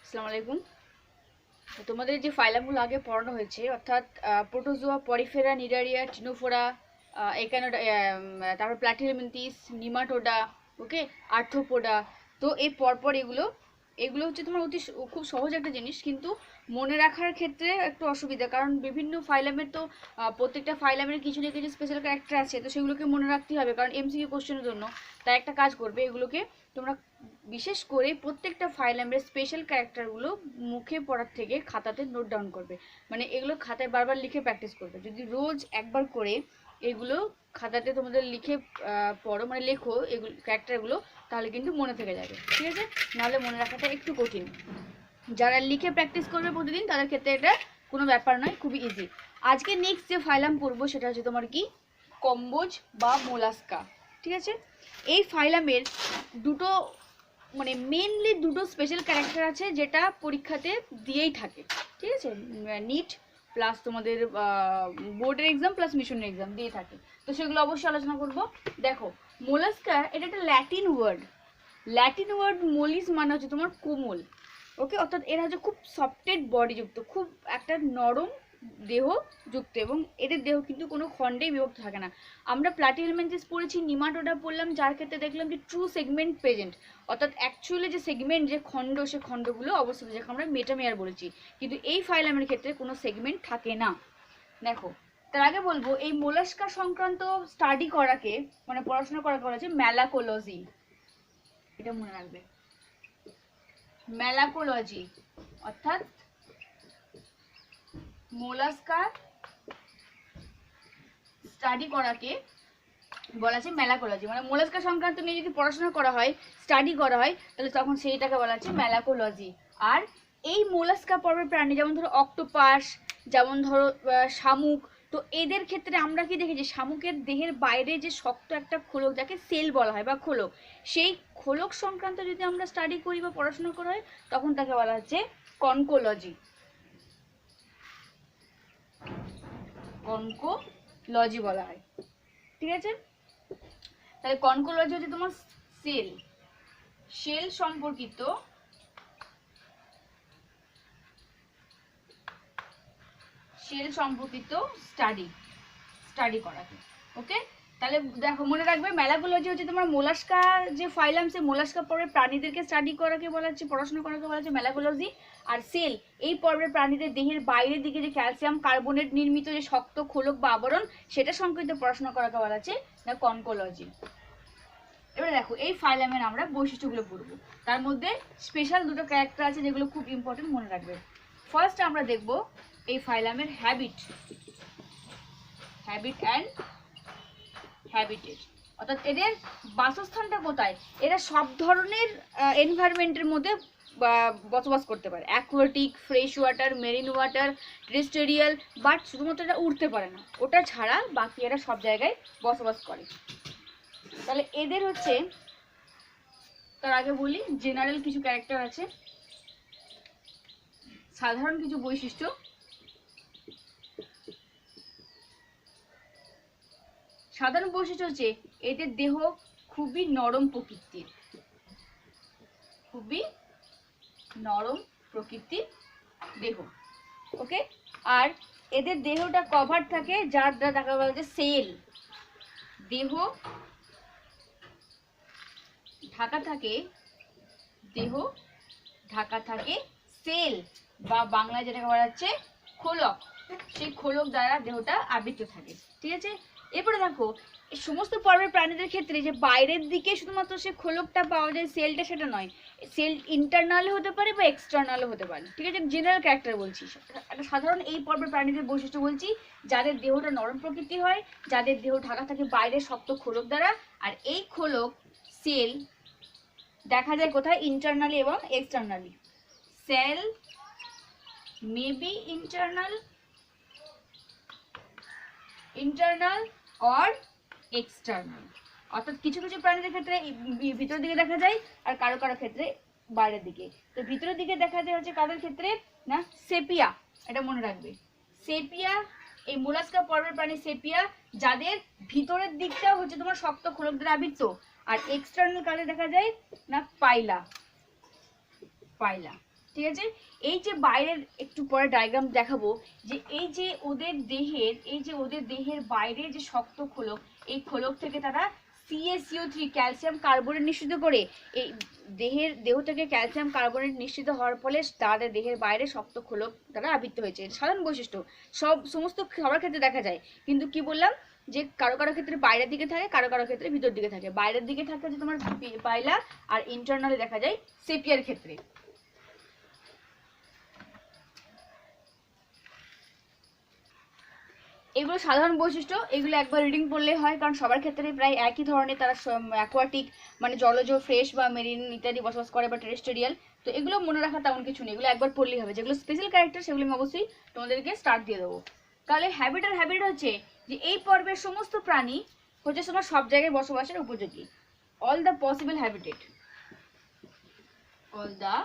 আসসালামু আলাইকুম। তোমাদের যে ফাইলামগুলো আগে পড়ানো হয়েছে অর্থাৎ প্রোটোজোয়া, পরিফেরা, নিডারিয়া, টিনোফোরা, একানোডা, তারপর প্ল্যাটিহেলমিনথিস, নিমাটোডা, ওকে, আর্থ্রোপোডা। তো এই পরপর এগুলো এগুলো হচ্ছে তোমার খুব সহজ একটা জিনিস, কিন্তু মনে রাখার ক্ষেত্রে একটু অসুবিধা, কারণ বিভিন্ন ফাইলামের তো প্রত্যেকটা ফাইলামের কিছু না কিছু স্পেশাল ক্যারেক্টার আছে, তো সেগুলোকে মনে রাখতে হবে কারণ এমসিকিউ কোশ্চেনের জন্য। তাই একটা কাজ করবে, এগুলোকে তোমরা বিশেষ করে প্রত্যেকটা ফাইলামের স্পেশাল ক্যারেক্টারগুলো মুখে পড়ার থেকে খাতাতে নোট ডাউন করবে। মানে এগুলো খাতায় বারবার লিখে প্র্যাকটিস করবে। যদি রোজ একবার করে এগুলো খাতাতে তোমাদের লিখে পড়ো, মানে লেখো এগুলো ক্যারেক্টারগুলো, তাহলে কিন্তু মনে থেকে যাবে, ঠিক আছে? নাহলে মনে রাখাটা একটু কঠিন। যারা লিখে প্র্যাকটিস করবে প্রতিদিন তাদের ক্ষেত্রে এটা কোনো ব্যাপার নয়, খুবই ইজি। আজকে নেক্সট যে ফাইলাম পড়বো সেটা হচ্ছে তোমার কি, কম্বোজ বা মোলাস্কা, ঠিক আছে? এই ফাইলামের দুটো মানে মেনলি দুটো স্পেশাল ক্যারেক্টার আছে যেটা পরীক্ষাতে দিয়েই থাকে, ঠিক আছে? নিট প্লাস তোমাদের বোর্ডের এক্সাম প্লাস মিশনের এক্সাম দিয়ে থাকে, তো সেগুলো অবশ্যই আলোচনা করব। দেখো, মোলাস্কা এটা একটা ল্যাটিন ওয়ার্ড। মোলিস মানে হচ্ছে তোমার কোমল, ওকে? অর্থাৎ এরা হচ্ছে খুব সফটেড বডিযুক্ত, খুব একটা নরম দেহ যুক্ত, এবং এদের দেহ কিন্তু কোনো খণ্ডেই বিভক্ত থাকে না। আমরা প্ল্যাটিহেলমিনথিস পড়েছি, নিমাটোডা পড়লাম, যার ক্ষেত্রে দেখলাম যে ট্রু সেগমেন্ট প্রেজেন্ট, অর্থাৎ অ্যাকচুয়ালি যে সেগমেন্ট, যে খণ্ড, সে খণ্ডগুলো অবস্থিত, যাকে আমরা মেটামেয়ার বলেছি। কিন্তু এই ফাইলামের ক্ষেত্রে কোনো সেগমেন্ট থাকে না। দেখো, তার আগে বলবো এই মোলাস্কা সংক্রান্ত স্টাডি করাকে, মানে পড়াশোনা করা হচ্ছে ম্যালাকোলজি। এটা মনে রাখবে, ম্যালাকোলজি অর্থাৎ মোলাস্কার স্টাডি করাকে বলা আছে ম্যালাকোলজি। মানে মোলাস্কা সংক্রান্ত নিয়ে যদি পড়াশোনা করা হয়, স্টাডি করা হয়, তাহলে তখন সেইটাকে বলা আছে ম্যালাকোলজি। আর এই মোলাস্কা পর্বের প্রাণী, যেমন ধরো অক্টোপাস, যেমন ধরো শামুক, তো এদের ক্ষেত্রে আমরা কি দেখেছি, শামুকের দেহের বাইরে যে শক্ত একটা খোলক, যাকে সেল বলা হয় বা খোলক, সেই খোলক সংক্রান্ত যদি আমরা স্টাডি করি বা পড়াশোনা করা হয়, তখন তাকে বলা হচ্ছে কনকোলজি। কনকোলজি বলা হয়, ঠিক আছে? তাহলে কনকোলজি হচ্ছে তোমার সেল সম্পর্কিত স্টাডি করাকে, ওকে? তাহলে দেখো, মনে রাখবে ম্যালাকোলজি হচ্ছে তোমার মোলাস্কা যে ফাইলাম, সে মোলাস্কা পর্বের প্রাণীদেরকে স্টাডি করাকে বলা হচ্ছে, পড়াশোনা করাকে বলা হচ্ছে ম্যালাকোলজি। আর সেল, এই পর্বের প্রাণীদের দেহের বাইরের দিকে যে ক্যালসিয়াম কার্বনেট নির্মিত যে শক্ত খোলক বা আবরণ, সেটা সংক্রান্ত পড়াশোনা করাকে বলা হচ্ছে না কনকোলজি। এবারে দেখো, এই ফাইলামের আমরা বৈশিষ্ট্যগুলো পড়বো। তার মধ্যে স্পেশাল দুটো ক্যারেক্টার আছে যেগুলো খুব ইম্পর্টেন্ট, মনে রাখবে। ফার্স্ট আমরা দেখব এই ফাইলামের হ্যাবিট অ্যান্ড হ্যাবিটেট, অর্থাৎ এদের বাসস্থানটা কোথায়। এরা সব ধরনের এনভায়রনমেন্টের মধ্যে বসবাস করতে পারে, aquatic, fresh water, marine water, terrestrial, but শুধুমাত্র এটা উড়তে পারে না, ওটা ছাড়া বাকি এরা সব জায়গায় বসবাস করে। তাহলে এদের হচ্ছে, তার আগে বলি জেনারেল কিছু ক্যারেক্টার আছে, সাধারণ কিছু বৈশিষ্ট্য। সাধারণ বৈশিষ্ট্য হচ্ছে এদের দেহ খুবই নরম প্রকৃতির, দেহ, ওকে? আর এদের দেহটা কভার থাকে, যার দ্বারা দেখা বলা যায় সেল, দেহ ঢাকা থাকে সেল, বা বাংলায় যেটাকে বলা যাচ্ছে খোলক, সেই খোলক দ্বারা দেহটা আবৃত থাকে, ঠিক আছে? এরপরে দেখো, এই সমস্ত পর্বের প্রাণীদের ক্ষেত্রে যে বাইরের দিকে শুধুমাত্র সে খোলকটা পাওয়া যায়, সেলটা, সেটা নয়, সেল ইন্টারনালও হতে পারে বা এক্সটার্নালও হতে পারে, ঠিক আছে? জেনারেল ক্যারেক্টার বলছি, একটা সাধারণ এই পর্বের প্রাণীদের বৈশিষ্ট্য বলছি, যাদের দেহটা নরম প্রকৃতি হয়, যাদের দেহ ঢাকা থাকে বাইরে শক্ত খোলক দ্বারা, আর এই খোলক সেল দেখা যায় কোথায়, ইন্টারনালি এবং externally. Cell may be internal or external, অর্থাৎ কিছু কিছু প্রাণীদের ক্ষেত্রে ভিতরের দিকে দেখা যায়, আর কারো কারো ক্ষেত্রে বাইরের দিকে। তো ভিতরের দিকে দেখা যায় হচ্ছে কাদের ক্ষেত্রে না, সেপিয়া, এটা মনে রাখবে, সেপিয়া, এই মোলাস্কা পর্বের প্রাণী সেপিয়া, যাদের ভিতরের দিকটা হচ্ছে তোমার শক্ত খোলক দ্বারা আবৃত। আর এক্সটার্নাল কাজে দেখা যায় না পাইলা, ঠিক ঠিক আছে। এই যে বাইরের একটু পরে ডায়াগ্রাম দেখাবো, যে এই যে ওদের দেহের বাইরে যে শক্ত খোলক, এই খোলক থেকে তারা CaCO3 ক্যালসিয়াম কার্বনেট নিঃসৃত করে। এই দেহ থেকে ক্যালসিয়াম কার্বনেট নিঃসৃত হওয়ার ফলে তাদের দেহের বাইরে শক্ত খোলক দ্বারা আবৃত হয়েছে। সাধারণ বৈশিষ্ট্য, সমস্ত সবার ক্ষেত্রে দেখা যায়, কিন্তু কি বললাম যে কারো কারো ক্ষেত্রে বাইরের দিকে থাকে, কারো কারো ক্ষেত্রে ভিতর দিকে থাকে। বাইরের দিকে থাকে যে তোমার পাইলা, আর ইন্টারনালে দেখা যায় সেপিয়ার ক্ষেত্রে। এগুলো সাধারণ বৈশিষ্ট্য, এগুলো একবার রিডিং পড়লে হয়, কারণ সবার ক্ষেত্রে প্রায় একই ধরনের। তারা অ্যাকোয়াটিক মানে জলজ, ফ্রেশ বা মেরিন ইত্যাদি বসবাস করে, বা টেরেস্টেরিয়াল। তো এগুলো মনে রাখা তেমন কিছু নেই, এগুলো একবার পড়লেই হবে। যেগুলো স্পেশাল ক্যারেক্টার সেগুলো আমি অবশ্যই তোমাদেরকে স্টার্ট দিয়ে দেবো। তাহলে হ্যাবিট হচ্ছে যে এই পর্বের সমস্ত প্রাণী হচ্ছে তোমার সব জায়গায় বসবাসের উপযোগী। All the possible habitat, all the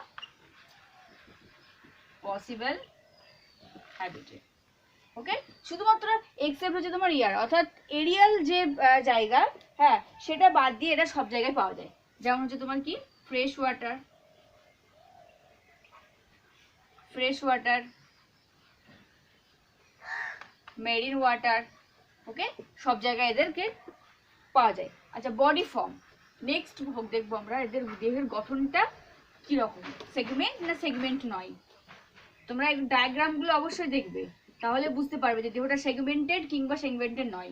possible habitat, okay. শুধুমাত্র এক্সেপ্ট হচ্ছে তোমার ইয়ার, অর্থাৎ এরিয়াল যে জায়গা, হ্যাঁ, সেটা বাদ দিয়ে এটা সব জায়গায় পাওয়া যায়। যেমন হচ্ছে তোমার কি ফ্রেশ ওয়াটার, মেরিন ওয়াটার, ওকে, সব জায়গায় এদেরকে পাওয়া যায়। আচ্ছা, বডি ফর্ম নেক্সট দেখবো আমরা, এদের দেহের গঠনটা কিরকম, সেগমেন্ট না সেগমেন্ট নয়। তোমরা এই ডায়াগ্রামগুলো অবশ্যই দেখবে, তাহলে বুঝতে পারবে যে দেহটা সেগমেন্টেড কিংবা সেগমেন্টেড নয়।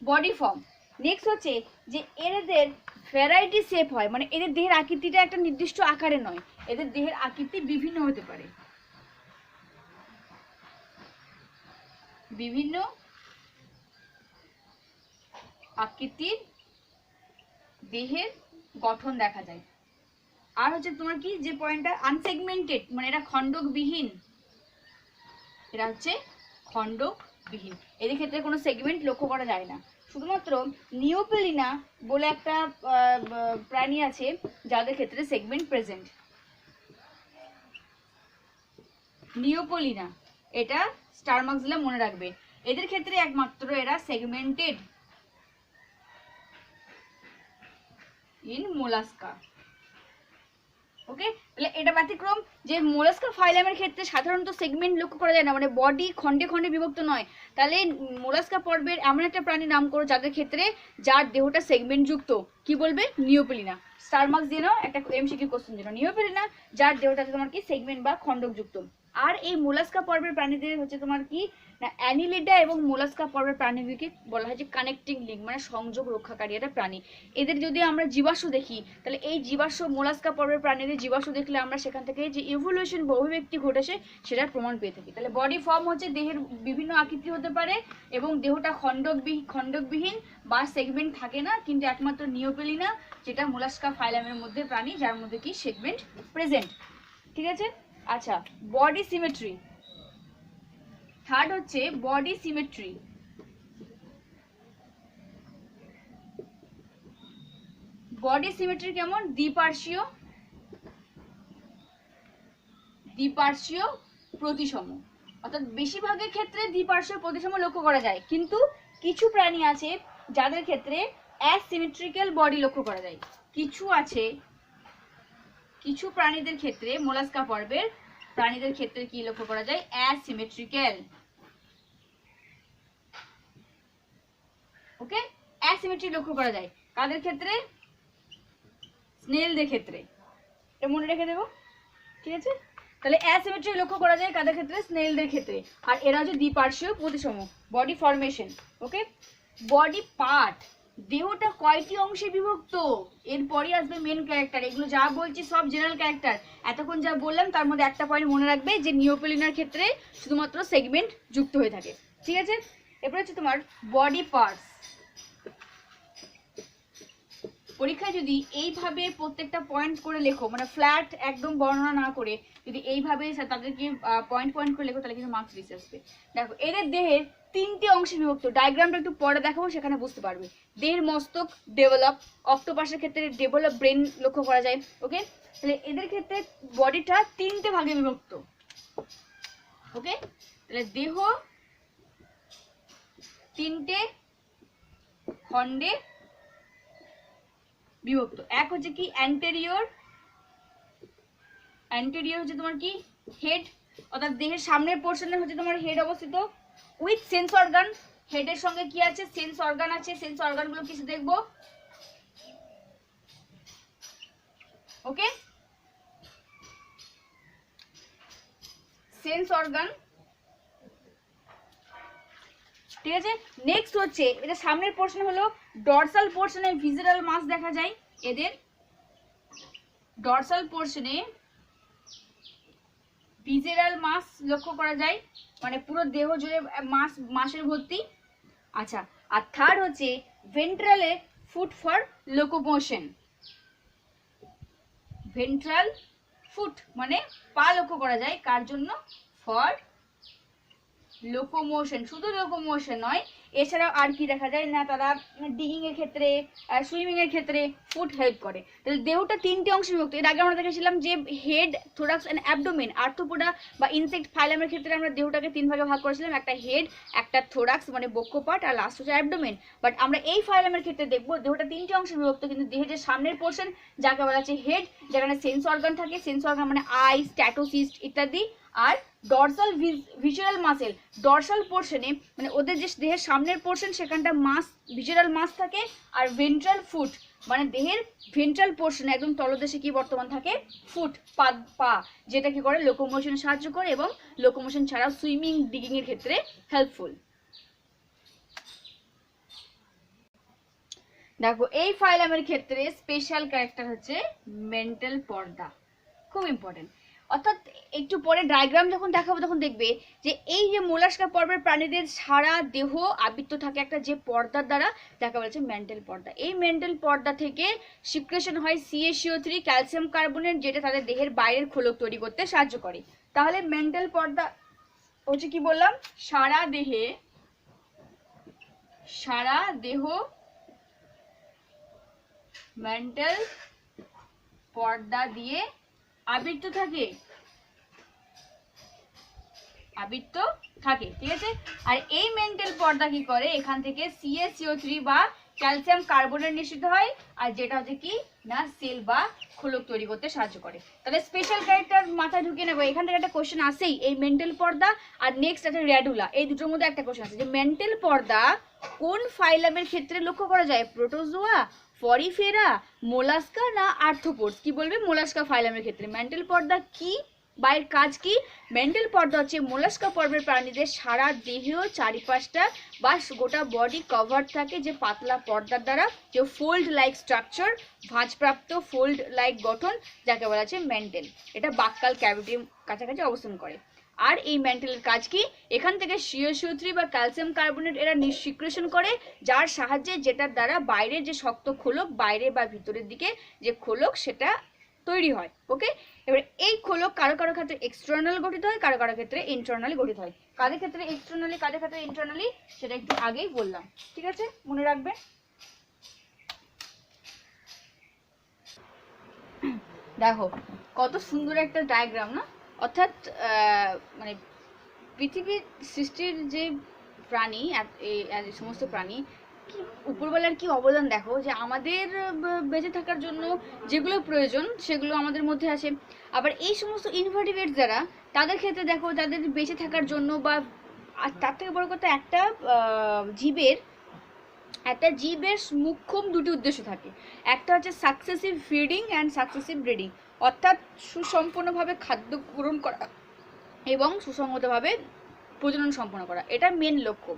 বডি ফর্ম নেক্সট হচ্ছে যে এদের ভ্যারাইটি শেপ হয়, মানে এদের দেহের আকৃতিটা একটা নির্দিষ্ট আকারে নয়, এদের দেহের আকৃতি বিভিন্ন হতে পারে, বিভিন্ন আকৃতির দেহের গঠন দেখা যায়। আর হচ্ছে তোমার কি যে পয়েন্টটা আনসেগমেন্টেড, মানে এটা খণ্ডকবিহীন, এরা হচ্ছে খণ্ডকবিহীন, এদের ক্ষেত্রে কোনো সেগমেন্ট লক্ষ্য করা যায় না। শুধুমাত্র নিওপেলিনা বলে একটা প্রাণী আছে যাদের ক্ষেত্রে সেগমেন্ট প্রেজেন্ট। নিওপেলিনা, এটা স্টার মার্কস দিলে মনে রাখবে, এদের ক্ষেত্রে একমাত্র এরা সেগমেন্টেড ইন মোলাস্কা, ওকে। তাহলে এটা ব্যতিক্রম যে মোলাস্কা ফাইলামের ক্ষেত্রে সাধারণত সেগমেন্ট লক্ষ্য করা যায় না, মানে বডি খণ্ডে খণ্ডে বিভক্ত নয়। তাহলে মোলাস্কা পর্বের এমন একটা প্রাণী নাম করো যাদের ক্ষেত্রে যার দেহটা সেগমেন্ট যুক্ত, কি বলবে? নিওপেলিনা। স্টার মার্কস দিয়ে নাও, একটা এমসিকিউ কোশ্চেন জন্য, নিওপেলিনা যার দেহটা তোমার কি সেগমেন্ট বা খণ্ডক যুক্ত। আর এই মোলাস্কা পর্বের প্রাণীদের হচ্ছে তোমার কি না, অ্যানিলিডা এবং মোলাস্কা পর্বের প্রাণীদেরকে বলা হয় যে কানেক্টিং লিঙ্ক, মানে সংযোগ রক্ষাকারী একটা প্রাণী। এদের যদি আমরা জীবাশ্ম দেখি, তাহলে এই জীবাশ্ম মোলাস্কা পর্বের প্রাণীদের জীবাশ্ম দেখলে আমরা সেখান থেকে যে ইভলিউশন বা অভিব্যক্তি ঘটেছে সেটার প্রমাণ পেয়ে থাকি। তাহলে বডি ফর্ম হচ্ছে দেহের বিভিন্ন আকৃতি হতে পারে এবং দেহটা খণ্ডকবিহীন বা সেগমেন্ট থাকে না, কিন্তু একমাত্র নিওপেলিনা যেটা মোলাস্কা ফাইলামের মধ্যে প্রাণী যার মধ্যে কি সেগমেন্ট প্রেজেন্ট, ঠিক আছে। আচ্ছা, বডি সিমেট্রি, থার্ড হচ্ছে বডি সিমেট্রি। বডি সিমেট্রি কেমন? দ্বিপার্শ্বীয় প্রতিসম, অর্থাৎ বেশিরভাগের ক্ষেত্রে দ্বিপার্শ্বীয় প্রতিসম লক্ষ্য করা যায়, কিন্তু কিছু প্রাণী আছে যাদের ক্ষেত্রে অ্যাসিমেট্রিক্যাল বডি লক্ষ্য করা যায়। কিছু প্রাণীদের ক্ষেত্রে, মোলাস্কা পর্বের প্রাণীদের ক্ষেত্রে কি লক্ষ্য করা যায়? অ্যাসিমেট্রিক্যাল, ওকে, অ্যাসিমেট্রি লক্ষ্য করা যায়। কাদের ক্ষেত্রে? স্নেলদের ক্ষেত্রে, এটা মনে রেখে দেবো, ঠিক আছে। তাহলে অ্যাসিমেট্রি লক্ষ্য করা যায় কাদের ক্ষেত্রে? স্নেলদের ক্ষেত্রে। আর এরা হচ্ছে দ্বিপার্শ্বীয় প্রতিসম। বডি ফরমেশন, ওকে। বডি পার্ট, দেহটা কয়টি অংশে বিভক্ত, এরপরই আসবে মেন ক্যারেক্টার। এগুলো যা বলছি সব জেনারেল ক্যারেক্টার, এতক্ষণ যা বললাম তার মধ্যে একটা পয়েন্ট মনে রাখবে যে নিওপেলিনার ক্ষেত্রে শুধুমাত্র সেগমেন্ট যুক্ত হয়ে থাকে, ঠিক আছে। এরপর হচ্ছে তোমার বডি পার্টস। পরীক্ষায় যদি এইভাবে প্রত্যেকটা পয়েন্ট করে লেখো, মানে ফ্ল্যাট একদম বর্ণনা না করে যদি এইভাবে তাদেরকে পয়েন্ট পয়েন্ট করে লেখো, তাহলে কিন্তু মার্কস বেশি আসবে। দেখো, এদের দেহের তিনটে অংশে বিভক্ত, ডায়াগ্রামটা একটু পরে দেখাবো, সেখানে বুঝতে পারবে। দেহের মস্তক ডেভেলপ, অক্টোপাসের ক্ষেত্রে ডেভেলপ ব্রেন লক্ষ্য করা যায়, ওকে। তাহলে এদের ক্ষেত্রে বডিটা তিনটে ভাগে বিভক্ত, ওকে। তাহলে দেহ তিনটে খণ্ডে বিভক্ত। এক হচ্ছে কি অ্যান্টেরিয়র, অ্যান্টেরিয়র হচ্ছে তোমার কি হেড, অর্থাৎ দেহের সামনের পোর্শনে হচ্ছে তোমার হেড অবস্থিত, উইথ সেন্স অর্গান। হেডের সঙ্গে কি আছে? সেন্স অর্গান আছে। সেন্স অর্গানগুলো কিছু দেখবো, ওকে? সেন্স অর্গান, ঠিক আছে। নেক্সট হচ্ছে এটা সামনের পোর্শন হলো ডরসাল পোর্শনে ভিসেরাল মাস দেখা যায় এদের, ডরসাল পোর্শনে ভিসেরাল মাস লক্ষ্য করা যায়, মানে পুরো দেহ জুড়ে মাসের ভর্তি। আচ্ছা, আর থার্ড হচ্ছে ভেন্ট্রালে foot for locomotion, ventral foot মানে পা লক্ষ্য করা যায়, কার জন্য? For locomotion. শুধু লোকোমোশন নয়, এছাড়াও আর কি দেখা যায় না, তারা ডিগিং এর ক্ষেত্রে, সুইমিং এর ক্ষেত্রে ফুট হেল্প করে। তাহলে দেহটা তিনটে অংশে বিভক্ত। এর আগে আমরা দেখেছিলাম যে head, thorax and abdomen. Arthropoda বা ইনসেক্ট ফাইলামের ক্ষেত্রে আমরা দেহটাকে তিন ভাগে ভাগ করেছিলাম, একটা হেড, একটা থোরাক্স মানে বক্ষ পার্ট, আর লাস্ট হচ্ছে অ্যাবডোমেন। বাট আমরা এই ফাইলামের ক্ষেত্রে দেখবো দেহটা তিনটে অংশে বিভক্ত, কিন্তু দেহের যে সামনের পোর্শন যাকে বলা হচ্ছে হেড, যেখানে সেন্স অর্গান থাকে, সেন্স অর্গান মানে আই, স্ট্যাটোসিস্ট ইত্যাদি, আর ডরসাল ভিসেরাল মাসেল, ডরসাল পোর্শনে মানে ওদের যে দেহের সামনের পোর্শন সেখানটা মাস, ভিসেরাল মাস থাকে, আর ভেন্ট্রাল ফুট মানে দেহের ভেন্ট্রাল পোর্শনে একদম তলদেশে কি বর্তমান থাকে? ফুট, পা, যেটা কি করে? লোকোমোশনে সাহায্য করে এবং লোকোমোশন ছাড়াও সুইমিং, ডিগিং এর ক্ষেত্রে হেল্পফুল। দেখো এই ফাইলামের ক্ষেত্রে স্পেশাল ক্যারেক্টার হচ্ছে মেন্টাল পর্দা, খুব ইম্পর্টেন্ট। অর্থাৎ একটু পরে ডায়াগ্রাম যখন দেখাবো তখন দেখবে যে এই যে মোলাস্কা পর্বের প্রাণীদের সারা দেহ আবৃত থাকে একটা যে পর্দার দ্বারা, যাকে বলছে মেন্টাল পর্দা। এই মেন্টাল পর্দা থেকে সিক্রেশন হয় CaCO3 ক্যালসিয়াম কার্বনেট, যেটা তাদের দেহের বাইরের খোলক তৈরি করতে সাহায্য করে। তাহলে মেন্টাল পর্দা হচ্ছে কি বললাম? সারা দেহ মেন্টাল পর্দা দিয়ে আবৃত থাকে, ঠিক আছে। আর এই মেন্টাল পর্দা কি করে? এখান থেকে CaCO3 বা ক্যালসিয়াম কার্বনেট নিঃসৃত হয়, আর যেটা হচ্ছে কি না সেল বা খোলক তৈরি করতে সাহায্য করে। তাহলে স্পেশাল ক্যারেক্টার মাথায় ঢুকিয়ে নেবো। এখান থেকে একটা কোশ্চেন আসেই, এই মেন্টাল পর্দা আর নেক্সট আছে র্যাডুলা, এই দুটোর মধ্যে একটা কোশ্চেন আছে যে মেন্টাল পর্দা কোন ফাইলামের ক্ষেত্রে লক্ষ্য করা যায়? প্রোটোজোয়া, পরিফেরা, মোলাস্কা না আর্থ্রোপোডস? কি বলবে? মোলাস্কা ফাইলামের ক্ষেত্রে। মেন্টাল পর্দা কি বা এর কাজ কি? মেন্টাল পর্দা হচ্ছে মোলাস্কা পর্বের প্রাণীদের সারা দেহ চারিপাশটা বা গোটা বডি কভার থাকে যে পাতলা পর্দার দ্বারা, যে ফোল্ড লাইক স্ট্রাকচার, ভাঁজপ্রাপ্ত ফোল্ড লাইক গঠন, যাকে বলা হচ্ছে মেন্টাল। এটা বাক্কাল ক্যাভিটির কাছাকাছি অবস্থান করে। আর এই মেন্টালের কাজ কি? এখান থেকে CaCO3 বা ক্যালসিয়াম কার্বনেট এরা নিষ্ক্রিয়ণ করে, যার সাহায্যে, যেটার দ্বারা বাইরের যে শক্ত খোলক, বাইরে বা ভিতরের দিকে যে খোলক সেটা তৈরি হয়, ওকে। এবার এই খোলক কারো কারো ক্ষেত্রে এক্সটার্নাল গঠিত হয়, কারো কারো ক্ষেত্রে ইন্টারনালি গঠিত হয়। কাদের ক্ষেত্রে এক্সটার্নালি, কাদের ক্ষেত্রে ইন্টারনালি, সেটা একটু আগেই বললাম, ঠিক আছে, মনে রাখবে। দেখো কত সুন্দর একটা ডায়াগ্রাম না? অর্থাৎ মানে পৃথিবীর সৃষ্টির যে প্রাণী, সমস্ত প্রাণী, কি উপরবেলার কি অবদান দেখো, যে আমাদের বেঁচে থাকার জন্য যেগুলো প্রয়োজন সেগুলো আমাদের মধ্যে আছে। আবার এই সমস্ত ইনভার্টিব্রেটস যারা, তাদের ক্ষেত্রে দেখো তাদের বেঁচে থাকার জন্য বা তার থেকে বড় কথা একটা জীবের মুখ্যম দুটি উদ্দেশ্য থাকে। একটা হচ্ছে successive feeding and successive breeding, অর্থাৎ সুসম্পন্নভাবে খাদ্য গ্রহণ করা এবং সুসংগতভাবে প্রজনন সম্পন্ন করা, এটা মেন লক্ষ্য।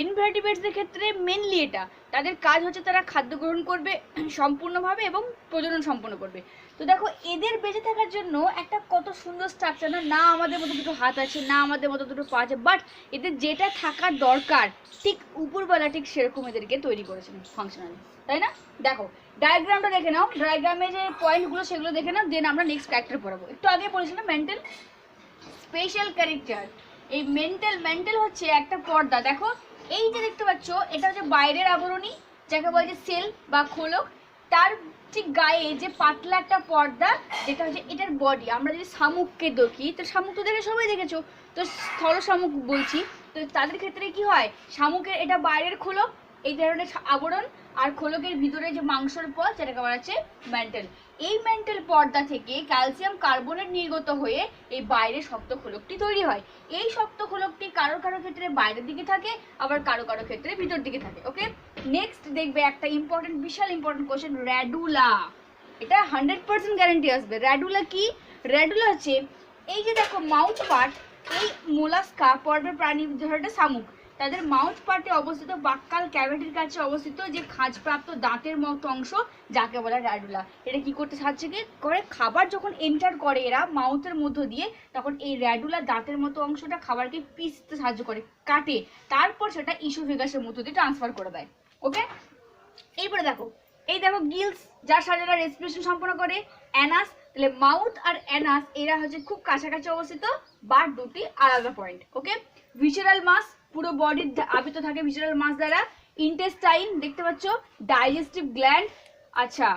ইনভার্টিব্রেটসদের ক্ষেত্রে মেনলি এটা তাদের কাজ হচ্ছে তারা খাদ্য গ্রহণ করবে সম্পূর্ণভাবে এবং প্রজনন সম্পন্ন করবে। তো দেখো এদের বেঁচে থাকার জন্য একটা কত সুন্দর স্ট্রাকচার না? না আমাদের মতো দুটো হাত আছে, না আমাদের মতো দুটো পা আছে, বাট এদের যেটা থাকার দরকার ঠিক উপরবেলা ঠিক সেরকম এদেরকে তৈরি করেছেন ফাংশনালি, তাই না? দেখো ডায়াগ্রামটা দেখে নাও, ডায়াগ্রামে যে পয়েন্টগুলো সেগুলো দেখে নাও, দেন আমরা নেক্সট ক্যারেক্টার পড়াবো। একটু আগে পড়েছিলাম মেন্টাল স্পেশাল ক্যারেক্টার। এই মেন্টাল হচ্ছে একটা পর্দা। দেখো এই যে দেখতে পাচ্ছ, এটা হচ্ছে বাইরের আবরণী, যাকে বলে সেল বা খোলক। তার ঠিক গায়ে যে পাতলা একটা পর্দা, যেটা হচ্ছে এটার বডি। আমরা যদি শামুককে দেখি, তো শামুক তো দেখে সবাই দেখেছো, তো স্থল শামুক বলছি। তো তাদের ক্ষেত্রে কি হয়? শামুকের এটা বাইরের খোলক, এই ধরনের আবরণ, আর খোলকের ভিতরে যে মাংসের পথ সেটাকে বলা হচ্ছে মেন্টাল। এই মেন্টাল পর্দা থেকে ক্যালসিয়াম কার্বনেট নির্গত হয়ে এই বাইরের শক্ত খোলকটি তৈরি হয়। এই শক্ত খোলকটি কারো কারো ক্ষেত্রে বাইরের দিকে থাকে, আবার কারো কারো ক্ষেত্রে ভিতর দিকে থাকে। ওকে, নেক্সট দেখবে একটা ইম্পর্টেন্ট, বিশাল ইম্পর্টেন্ট কোশ্চেন, র্যাডুলা। এটা 100% গ্যারান্টি আসবে। র্যাডুলা কি? র্যাডুলা হচ্ছে এই যে দেখো মাউথ পার্ট, এই মোলাস্কা পর্বের প্রাণী ধরটা শামুক, তাদের মাউথ পার্টে অবস্থিত বাক্কাল ক্যাভিটির কাছে অবস্থিত যে খাঁজপ্রাপ্ত দাঁতের মতো অংশ যাকে বলে র্যাডুলা। এটা কি করতে সাহায্য করে? খাবার যখন এন্টার করে এরা মাউথের মধ্য দিয়ে, তখন এই র্যাডুলা দাঁতের মতো অংশটা খাবারকে পিসতে সাহায্য করে, কাটে, তারপর সেটা ইসোফেগাসের মধ্য দিয়ে ট্রান্সফার করে দেয়। ওকে, এইবারে দেখো, এই দেখো গিলস, যার সাহায্যে রেসপিরেশন সম্পন্ন করে, অ্যানাস। তাহলে মাউথ আর অ্যানাস এরা হচ্ছে খুব কাছাকাছি অবস্থিত, বা দুটি আলাদা পয়েন্ট। ওকে, ভিসেরাল মাস, পুরো বডির আবৃত থাকে ভিসেরাল মাস দ্বারা। ইন্টেস্টাইন দেখতে পাচ্ছ, ডাইজেস্টিভ গ্ল্যান্ড। আচ্ছা,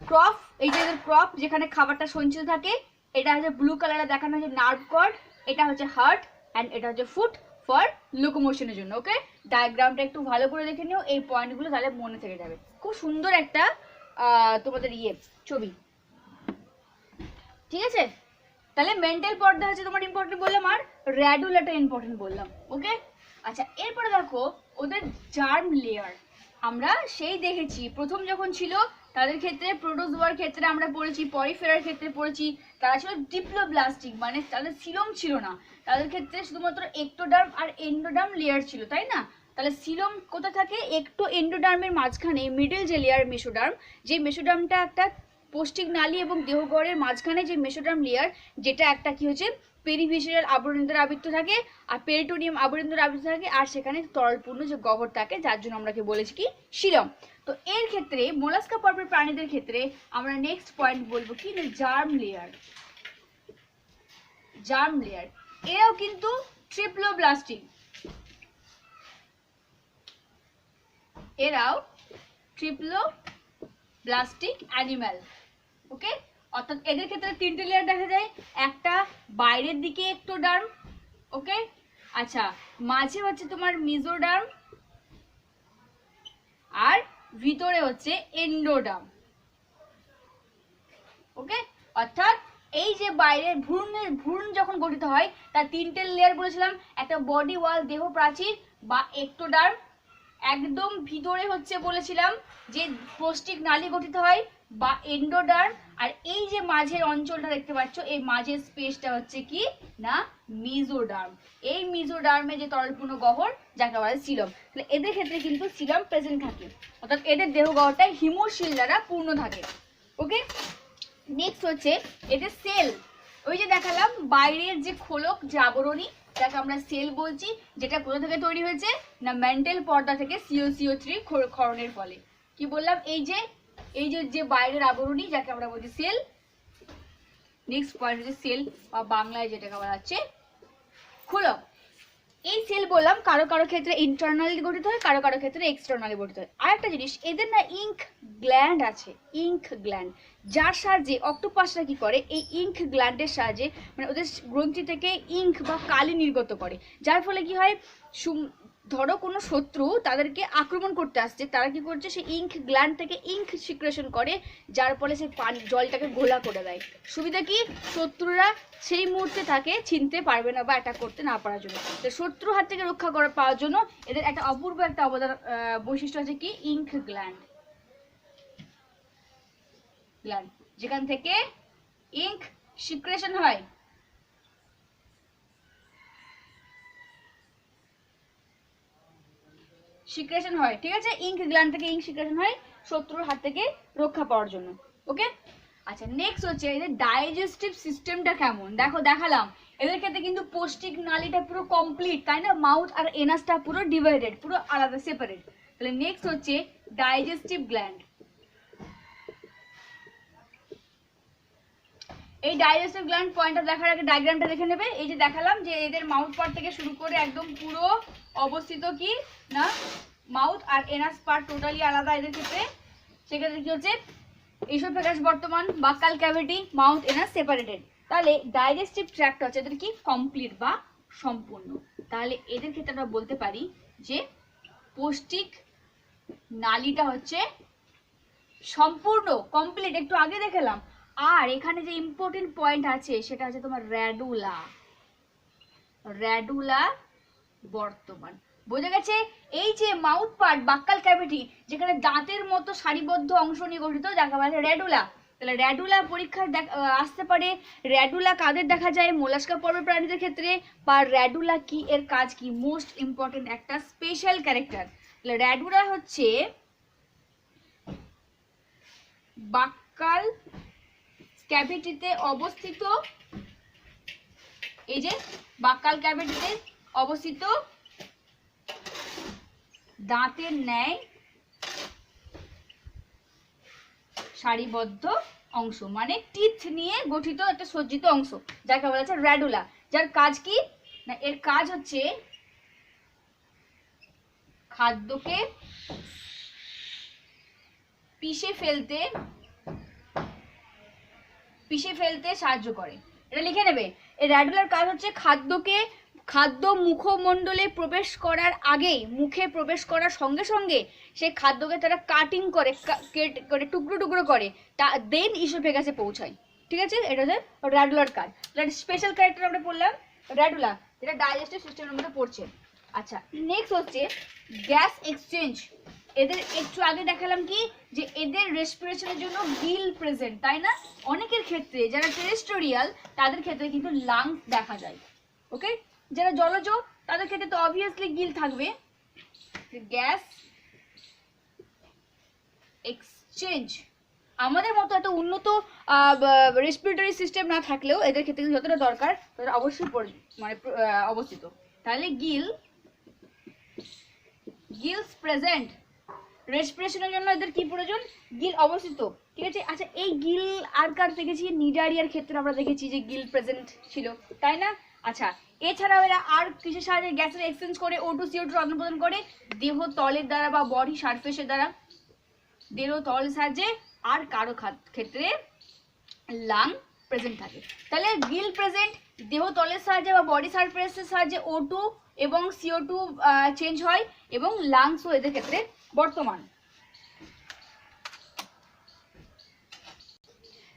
ক্রপ, এই যে ক্রপ যেখানে খাবারটা সঞ্চিত থাকে, এটা হচ্ছে ব্লু কালারে দেখানো হচ্ছে নার্ভ কর্ড, এটা হচ্ছে হার্ট, অ্যান্ড এটা হচ্ছে ফুট ফর লোকোমোশনের জন্য। ওকে, ডায়াগ্রামটা একটু ভালো করে দেখে নিও, এই পয়েন্টগুলো তাহলে মনে থেকে যাবে। খুব সুন্দর একটা তোমাদের ছবি, ঠিক আছে? তাহলে মেন্টাল পর্দা হচ্ছে তোমার ইম্পর্টেন্ট বললাম, আর র্যাডুলাটা ইম্পর্টেন্ট বললাম। ওকে, আচ্ছা, এরপরে দেখো ওদের জার্ম লেয়ার। আমরা সেই দেখেছি প্রথম যখন ছিল তাদের ক্ষেত্রে, প্রোটোজোয়ার ক্ষেত্রে আমরা পড়েছি, পরিফেরার ক্ষেত্রে পড়েছি, তারা ছিল ডিপ্লোব্লাস্টিক, মানে তাদের সিলোম ছিল না, তাদের ক্ষেত্রে শুধুমাত্র এক্টোডার্ম আর এন্ডোডার্ম লেয়ার ছিল, তাই না? তাহলে সিলোম কোথায় থাকে? একটো এন্ডোডার্মের মাঝখানে মিডল যে লেয়ার মেসোডার্ম, যে মেসোডার্মটা একটা পৌষ্টিক নালী এবং দেহগড়ের মাঝখানে যে মেসোডার্ম লেয়ার, যেটা একটা কি হচ্ছে পেরিভিসেরাল আবরণ দ্বারা আবৃত থাকে, আর পেরিটোনিয়াম আবরণ দ্বারা আবৃত থাকে, আর সেখানে তরলপূর্ণ যে গহ্বর থাকে, যার জন্য আমরা কি বলেছি কি সিলম। তো এর ক্ষেত্রে মোলাস্কা পর্বের প্রাণীদের ক্ষেত্রে আমরা নেক্সট পয়েন্ট বলবো কি, জার্ম লেয়ার। জার্ম লেয়ার এরাও কিন্তু ট্রিপ্লোব্লাস্টিক, এরাও ট্রিপ্লোব্লাস্টিক অ্যানিম্যাল। ওকে, অর্থাৎ এদের ক্ষেত্রে তিনটে লেয়ার দেখা যায়, একটা বাইরের দিকে এক্টোডার্ম, ওকে, আচ্ছা, মাঝে হচ্ছে তোমার মেসোডার্ম, আর ভিতরে হচ্ছে এন্ডোডার্ম। ওকে, অর্থাৎ এই যে বাইরের ভ্রূণ যখন গঠিত হয় তার তিনটে লেয়ার বলেছিলাম, একটা বডি ওয়াল দেহ প্রাচীর বা এক্টোডার্ম, একদম ভিতরে হচ্ছে বলেছিলাম যে পৌষ্টিক নালী গঠিত হয় বা এন্ডোডার্ম, আর এই যে মাঝের অঞ্চলটা দেখতে পাচ্ছ, এই মাঝের স্পেসটা হচ্ছে কি না মেসোডার্ম। এই মেসোডার্মে যে তরলপূর্ণ গহ্বর যাকে বলে সিলম। তাহলে এদের ক্ষেত্রে কিন্তু সিলম প্রেজেন্ট থাকে, অর্থাৎ এদের দেহ গহ্বরটা হিমোশিল দ্বারা পূর্ণ থাকে। ওকে, নেক্সট হচ্ছে এদের সেল। ওই যে দেখালাম বাইরের যে খোলক, যে আবরণী, যাকে আমরা সেল বলছি, যেটা কোথা থেকে তৈরি হয়েছে না মেন্টাল পর্দা থেকে CO3 ক্ষরণের ফলে। কি বললাম? এই যে বাইরের আবরণী যাকে আমরা বলছি সেল। নেক্সট পয়েন্ট হচ্ছে সেল, বা বাংলায় যেটাকে বলা হচ্ছে খোলক। এই সেল বললাম কারো কারো ক্ষেত্রে ইন্টারনালি গঠিত হয়, কারো কারো ক্ষেত্রে এক্সটার্নালি গঠিত হয়। আরেকটা জিনিস, এদের না ইঙ্ক গ্ল্যান্ড আছে, ইঙ্ক গ্ল্যান্ড, যার সাহায্যে অক্টোপাসরা কি করে, এই ইঙ্ক গ্ল্যান্ডের সাহায্যে মানে ওদের গ্রন্থি থেকে ইঙ্ক বা কালি নির্গত করে, যার ফলে কি হয়, ধরো কোনো শত্রু তাদেরকে আক্রমণ করতে আসছে, তারা কি করছে, সেই ইঙ্ক গ্ল্যান্ড থেকে ইঙ্ক সিক্রেশন করে, যার ফলে সেই জলটাকে ঘোলা করে দেয়। সুবিধা কি, শত্রুরা সেই মুহূর্তে তাকে চিনতে পারবে না বা অ্যাটাক করতে না পারার জন্য। তো শত্রু হাত থেকে রক্ষা পাওয়ার জন্য এদের একটা অপূর্ব একটা বৈশিষ্ট্য আছে কি, ইঙ্ক গ্ল্যান্ড, যেখান থেকে ইঙ্ক সিক্রেশন হয়। সিক্রেশন হয়, ঠিক আছে, ইঙ্ক গ্ল্যান্ড থেকে ইঙ্ক সিক্রেশন হয় শত্রুর হাত থেকে রক্ষা পাওয়ার জন্য। ওকে, আচ্ছা, নেক্সট হচ্ছে এদের ডাইজেস্টিভ সিস্টেমটা কেমন। দেখো দেখালাম এদের ক্ষেত্রে কিন্তু পৌষ্টিক নালীটা পুরো কমপ্লিট, তাই না? মাউথ আর এনাসটা পুরো ডিভাইডেড, পুরো আলাদা, সেপারেট। তাহলে নেক্সট হচ্ছে ডাইজেস্টিভ গ্ল্যান্ড। এই ডাইজেস্টিভ গ্ল্যান্ড পয়েন্টটা দেখার আগে ডায়াগ্রামটা দেখে নেবে। এই যে দেখালাম যে এদের মাউথ পার্ট থেকে শুরু করে একদম পুরো অবস্থিত কি না মাউথ আর এনাস পার্ট টোটালি আলাদা এদের ক্ষেত্রে। সেক্ষেত্রে কি হচ্ছে, ইসোফেগাস বর্তমান, বাক্কাল ক্যাভিটি, মাউথ এনাস সেপারেটেড। তাহলে ডাইজেস্টিভ ট্র্যাক্ট হচ্ছে এদের কি কমপ্লিট বা সম্পূর্ণ। তাহলে এদের ক্ষেত্রে আমরা বলতে পারি যে পৌষ্টিক নালীটা হচ্ছে সম্পূর্ণ কমপ্লিট, একটু আগে দেখালাম। আর এখানে যে ইম্পর্টেন্ট পয়েন্ট আছে সেটা হচ্ছে তোমার র্যাডুলা, র্যাডুলা বর্তমান। বোঝা গেছে? এই যে মাউথ পার্ট, বাক্কাল ক্যাভিটি, যেখানে দাঁতের মতো সারিবদ্ধ অংশ নিয়ে গঠিত, যাকে বলা হয় র্যাডুলা। তাহলে র্যাডুলা পরীক্ষায় আসতে পারে। র্যাডুলা কাদের দেখা যায়? মোলাস্কা পর্বের প্রাণীদের ক্ষেত্রে। বা র্যাডুলা কি, এর কাজ কি? মোস্ট ইম্পর্টেন্ট একটা স্পেশাল ক্যারেক্টার। তাহলে র্যাডুলা হচ্ছে বাক্কাল ক্যাভিটিতে অবস্থিত, এই যে বাক্কাল ক্যাভিটিতে অবস্থিত দাঁতের ন্যায় সারিবদ্ধ অংশ, মানে টিথ নিয়ে গঠিত একটা সজ্জিত অংশ, যাকে বলা হচ্ছে র্যাডুলা। যার কাজ কি না, এর কাজ হচ্ছে খাদ্যকে পিষে ফেলতে সাহায্য করে। এটা লিখে নেবে। এই র্যাডুলার কাজ হচ্ছে খাদ্য মুখমণ্ডলে প্রবেশ করার আগেই, মুখে প্রবেশ করার সঙ্গে সঙ্গে সেই খাদ্যকে তারা কাটিং করে টুকরো টুকরো করে, তা দেন ইসোফেগাসে পৌঁছায়। ঠিক আছে? এটা হচ্ছে র্যাডুলার কাজ। স্পেশাল ক্যারেক্টার আমরা বললাম র্যাডুলা, যেটা ডাইজেস্টিভ সিস্টেমের মধ্যে পড়ছে। আচ্ছা, নেক্সট হচ্ছে গ্যাস এক্সচেঞ্জ। এদের একটু আগে দেখালাম কি, যে এদের রেসপিরেশনের জন্য গিল প্রেজেন্ট, তাই না? অনেকের ক্ষেত্রে যারা টেরেস্টেরিয়াল তাদের ক্ষেত্রে কিন্তু লাংস দেখা যায়। ওকে, যারা জলজ তাদের ক্ষেত্রে তো অবভিয়াসলি গিল থাকবে। গ্যাস এক্সচেঞ্জ আমাদের মতো একটা উন্নত রেসপিরেটরি সিস্টেম না থাকলেও এদের ক্ষেত্রে যতটা দরকার ততটা অবশ্যই মানে অবস্থিত। তাহলে গিলস প্রেজেন্ট, রেসপিরেশনের জন্য এদের কি প্রয়োজন? গিল অবস্থিত। ঠিক আছে? আচ্ছা, এই গিল আর কার দেখেছি? নিডারিয়ার ক্ষেত্রে আমরা দেখেছি যে গিল প্রেজেন্ট ছিল, তাই না? আচ্ছা, এছাড়াও এরা আর কিসের সাহায্যে গ্যাসের এক্সচেঞ্জ করে? O2 CO2 আদান প্রদান করে দেহ তলের দ্বারা বা বডি সারফেসের দ্বারা, দেহ তলের সাহায্যে। আর কারো ক্ষেত্রে লাং প্রেজেন্ট থাকে। তাহলে গিল প্রেজেন্ট, দেহ তলের সাহায্যে বা বডি সারফেসের সাহায্যে O2 এবং CO2 চেঞ্জ হয়, এবং লাংসও এদের ক্ষেত্রে বর্তমান।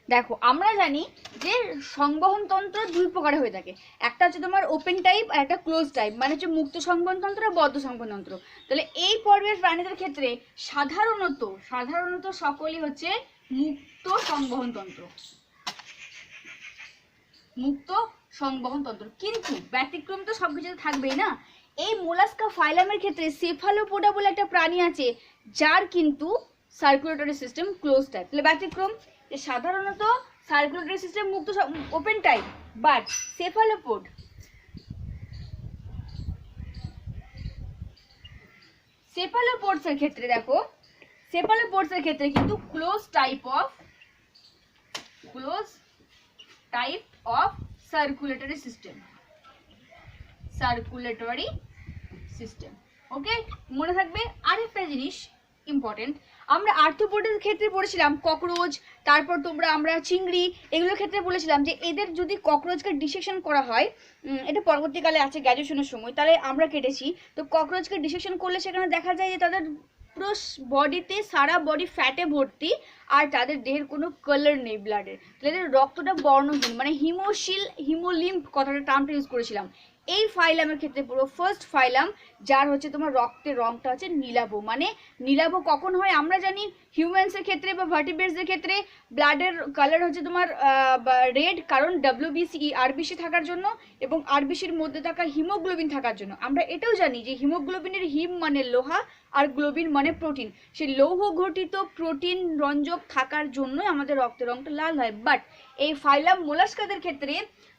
দেখো, আমরা জানি যে সংবহন তন্ত্র দুই প্রকারে হয়ে থাকে। একটা হচ্ছে তোমার ওপেন টাইপ আর একটা ক্লোজ টাইপ, মানে হচ্ছে মুক্ত সংবহন তন্ত্র আর বদ্ধ সংবহন তন্ত্র। তাহলে এই পর্বের প্রাণীদের ক্ষেত্রে সাধারণত সকলই হচ্ছে মুক্ত সংবহন তন্ত্র, মুক্ত সংবহন তন্ত্র। কিন্তু ব্যতিক্রম তো সবকিছু থাকবেই না। এই মোলাস্কা ফাইলামের ক্ষেত্রে সেফালোপোডা বলে একটা প্রাণী আছে, যার কিন্তু সার্কুলেটরি সিস্টেম ক্লোজ টাইপ। তাহলে ব্যতিক্রম, সাধারণত সার্কুলেটরি সিস্টেম মুক্ত ওপেন টাইপ, বাট সেফালোপোডসের ক্ষেত্রে দেখো, সেফালোপোডসের ক্ষেত্রে কিন্তু close type of circulatory system. Okay, মনে থাকবে। আরেকটা জিনিস ইম্পর্টেন্ট, আমরা আর্থ্রোপোডের ক্ষেত্রে পড়েছিলাম ককরোচ, তারপর আমরা চিংড়ি, এগুলোর ক্ষেত্রে বলেছিলাম যে এদের যদি ককরোচকে ডিসেকশন করা হয়, এটা পরবর্তীকালে আছে গ্র্যাজুয়েশনের সময়, তাহলে আমরা কেটেছি। তো ককরোচকে ডিসেকশন করলে সেখানে দেখা যায় যে তাদের পুরো বডিতে, সারা বডি ফ্যাটে ভর্তি, আর তাদের দেহের কোনো কালার নেই ব্লাডের। তাহলে রক্তটা বর্ণহীন, মানে হিমোলিম্ফ কথাটা টার্মটা ইউজ করেছিলাম। এই ফাইলামের ক্ষেত্রে পুরো ফার্স্ট ফাইলাম, যার হচ্ছে তোমার রক্তের রংটা হচ্ছে নীলাভ। মানে নীলাভ কখন হয় আমরা জানি, হিউম্যানসের ক্ষেত্রে বা ভার্টিব্রেটসের ক্ষেত্রে ব্লাডের কালার হচ্ছে তোমার রেড, কারণ WBC আরবিসি থাকার জন্য এবং আরবিসির মধ্যে থাকা হিমোগ্লোবিন থাকার জন্য। আমরা এটাও জানি যে হিমোগ্লোবিনের হিম মানে লোহা আর গ্লোবিন মানে প্রোটিন, সেই লৌহ ঘটিত প্রোটিন রঞ্জক থাকার জন্য আমাদের রক্তের রংটা লাল হয়। বাট এই ফাইলাম মোলাস্কাদের ক্ষেত্রে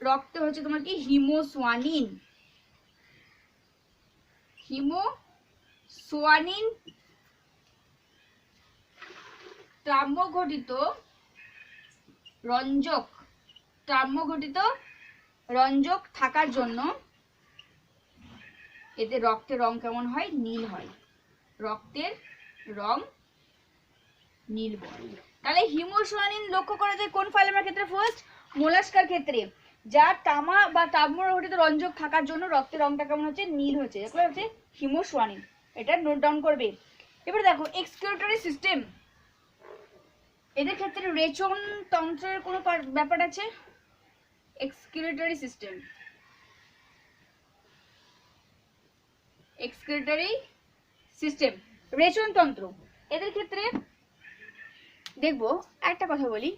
রক্তে হচ্ছে তোমার কি হিমোসোয়ানিন তাম্রঘটিত রঞ্জক থাকার জন্য এদের রক্তের রং কেমন হয়? নীল হয়। রক্তের রং নীল বর্ণ। তাহলে হিমোসোয়ানিন লক্ষ্য করা যায় কোন ফাইলামের ক্ষেত্রে? ফার্স্ট মোলাস্কার ক্ষেত্রে, যা তামা বা তাম্রঘটিত রঞ্জক থাকার জন্য রক্তের রংটা কেমন হচ্ছে? নীল হচ্ছে, এগুলো হচ্ছে হিমোসোয়ানিন। এটা নোট ডাউন করবে। এবার দেখো এক্সক্রিউটরি সিস্টেম, এদের ক্ষেত্রে রেচন তন্ত্রের কোনো ব্যাপার আছে? এক্সক্রিউটরি সিস্টেম, এক্সক্রিউটরি সিস্টেম, রেচন তন্ত্র, এদের ক্ষেত্রে দেখবো একটা কথা বলি,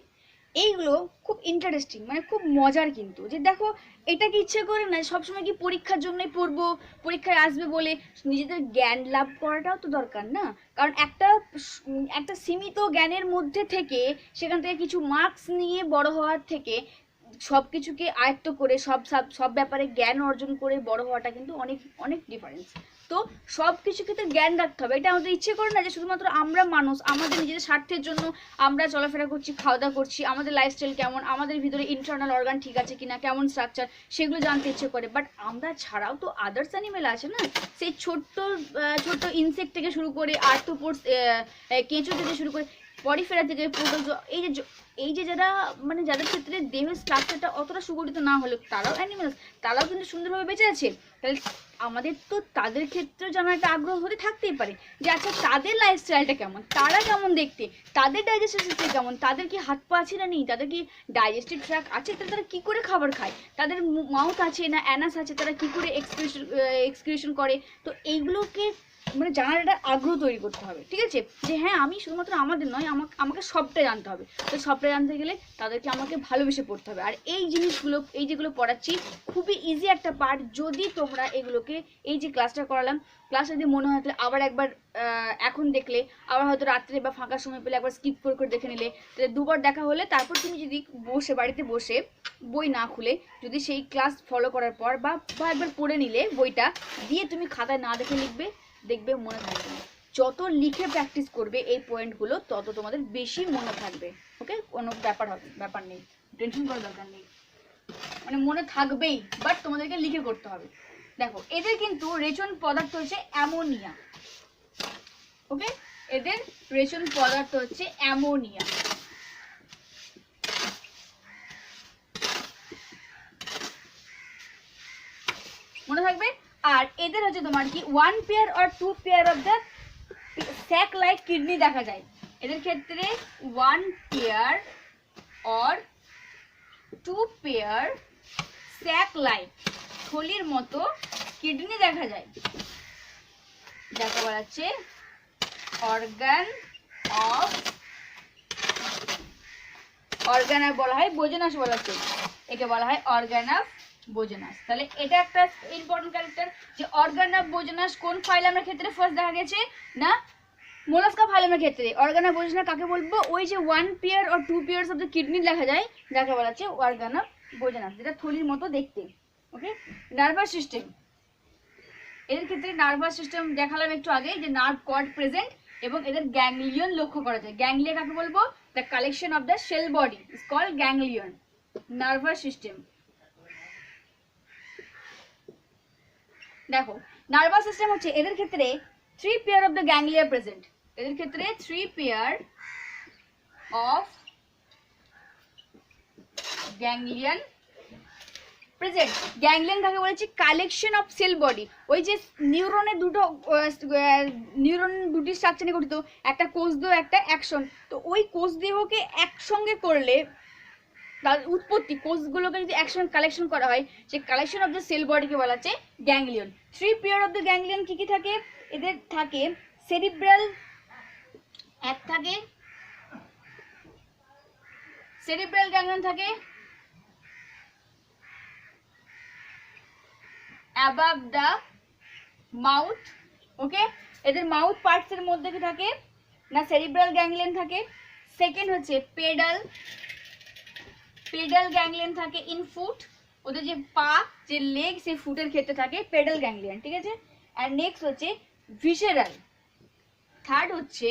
এইগুলো খুব ইন্টারেস্টিং, মানে খুব মজার, কিন্তু যে দেখো এটা কি ইচ্ছে করে না সবসময় কি পরীক্ষার জন্যই পড়বো, পরীক্ষায় আসবে বলে নিজেদের জ্ঞান লাভ করাটাও তো দরকার না, কারণ একটা সীমিত জ্ঞানের মধ্যে থেকে সেখান থেকে কিছু মার্কস নিয়ে বড় হওয়ার থেকে সব কিছুকে আয়ত্ত করে সব ব্যাপারে জ্ঞান অর্জন করে বড় হওয়াটা কিন্তু অনেক অনেক ডিফারেন্স। তো সব কিছু ক্ষেত্রে জ্ঞান রাখতে হবে, এটা আমাদের ইচ্ছে করে না যে শুধুমাত্র আমরা মানুষ আমাদের নিজেদের স্বার্থের জন্য আমরা চলাফেরা করছি, খাওয়া দাওয়া করছি, আমাদের লাইফস্টাইল কেমন, আমাদের ভিতরে ইন্টারনাল অর্গান ঠিক আছে কিনা, কেমন স্ট্রাকচার, সেগুলো জানতে ইচ্ছে করে। বাট আমরা ছাড়াও তো আদার্স অ্যানিমেল আছে না, সেই ছোট্ট ছোট্ট ইনসেক্ট থেকে শুরু করে আর্থ্রোপোডস, কেঁচো থেকে শুরু করে পরিফেরা থেকে প্রোটোজোয়া, এই যে যারা মানে যাদের ক্ষেত্রে দেহের স্ট্রাকচারটা অতটা সুগঠিত না হলে তারাও অ্যানিমেলস, তারাও কিন্তু সুন্দরভাবে বেঁচে আছে। তাহলে আমাদের তো তাদের ক্ষেত্রে জানার একটা আগ্রহ হতে থাকতেই পারে যে আচ্ছা তাদের লাইফস্টাইলটা কেমন, তারা কেমন দেখতে, তাদের ডাইজেস্টিভ সিস্টেম কেমন, তাদের কি হাত পা আছে না নেই, তাদের কি ডাইজেস্টিভ ট্র্যাক আছে, তারা কি করে খাবার খায়, তাদের মাউথ আছে না অ্যানাস আছে, তারা কি করে এক্সক্রিশন করে। তো এইগুলোকে মানে জানার একটা আগ্রহ তৈরি করতে হবে, ঠিক আছে, যে হ্যাঁ আমি শুধুমাত্র আমাদের নয়, আমাকে সবটাই জানতে হবে। তো সবটাই জানতে গেলে তাদেরকে আমাকে ভালোবেসে পড়তে হবে। আর এই জিনিসগুলো, এই যেগুলো পড়াচ্ছি খুবই ইজি একটা পার্ট, যদি তোমরা এগুলোকে, এই যে ক্লাসটা করালাম, ক্লাস যদি মনে হয় তাহলে আবার একবার এখন দেখলে, আবার হয়তো রাত্রে বা ফাঁকা সময় পেলে একবার স্কিপ করে করে দেখে নিলে, তাহলে দুবার দেখা হলে তারপর তুমি যদি বসে বাড়িতে বসে বই না খুলে যদি সেই ক্লাস ফলো করার পর বা একবার পড়ে নিলে বইটা দিয়ে তুমি খাতায় না দেখে লিখবে, দেখবে মনে থাকবে। যত লিখে প্র্যাকটিস করবে এই পয়েন্টগুলো তত তোমাদের বেশি মনে থাকবে। ওকে, কোনো ব্যাপার নেই, টেনশন করার দরকার নেই, মানে মনে থাকবেই, বাট তোমাদেরকে লিখে করতে হবে। দেখো এদের কিন্তু রেচন পদার্থ হচ্ছে অ্যামোনিয়া। ওকে, এদের রেচন পদার্থ হচ্ছে অ্যামোনিয়া। মনে থাকবে। আর এদের হচ্ছে তোমার কি 1 pair or 2 pair of the sac like kidney দেখা যায়। এদের ক্ষেত্রে 1 pair or 2 pair sac like থলির মতো কিডনি দেখা যায়, যাকে বলা হচ্ছে অর্গান বলা হয় বোজনাস বলা হচ্ছে, একে বলা হয় অর্গান অফ বোজনাস। তাহলে এটা একটা ইম্পর্টেন্ট ক্যারেক্টার যে অর্গান অফ বোজনাস কোন ফাইলামের ক্ষেত্রে ফার্স্ট দেখা গেছে না, মোলাস্কা ফাইলামের ক্ষেত্রে। অর্গান অফ বোজনাস কাকে বলবো, ওই যে 1 pair or 2 pairs of the kidney দেখা যায়, যাকে বলা হচ্ছে অর্গান অফ বোজনাস, যেটা থলির মতো দেখতে। ওকে, নার্ভাস সিস্টেম, এদের ক্ষেত্রে নার্ভাস সিস্টেম দেখালাম একটু আগে যে নার্ভ কর্ড প্রেজেন্ট এবং এদের গ্যাংলিয়ন লক্ষ্য করা যায়। গ্যাংলিয়া কাকে বলবো, the collection of the cell body is called ganglion. Nervous system, দেখো নার্ভাস সিস্টেম হচ্ছে এদের ক্ষেত্রে 3 pair of the ganglia present. এদের ক্ষেত্রে 3 pair of ganglion present. Ganglion কাকে বলেছি, কালেকশন অফ সেল বডি। ওই যে নিউরনের দুটি স্ট্রাকচার নিয়ে গঠিত, একটা কোষ দেহ একটা অ্যাকশন। তো ওই কোষ দেহকে একসঙ্গে করলে তার উৎপত্তি, কোষগুলোকে যদি একসঙ্গে কালেকশন করা হয়, সেই কালেকশন অফ দ্য সেল বডিকে বলা হচ্ছে ganglion. 3 pair of the ganglion কি কি থাকে, এদের থাকে সেরিব্রাল, থাকে সেরিব্রাল গ্যাংলিয়ন থাকে অ্যাবাভ দ্য মাউথ। ওকে, এদের মাউথ পার্টস এর মধ্যে কি থাকে না, সেরিব্রাল গ্যাংলিয়ন থাকে। সেকেন্ড হচ্ছে পেডাল গ্যাংলিয়ন থাকে ইন ফুট, ওদের যে পা যে লেগ সেই ফুটের ক্ষেত্রে থাকে পেডাল গ্যাংলিয়ন, ঠিক আছে। আর নেক্সট হচ্ছে ভিসেরাল। থার্ড হচ্ছে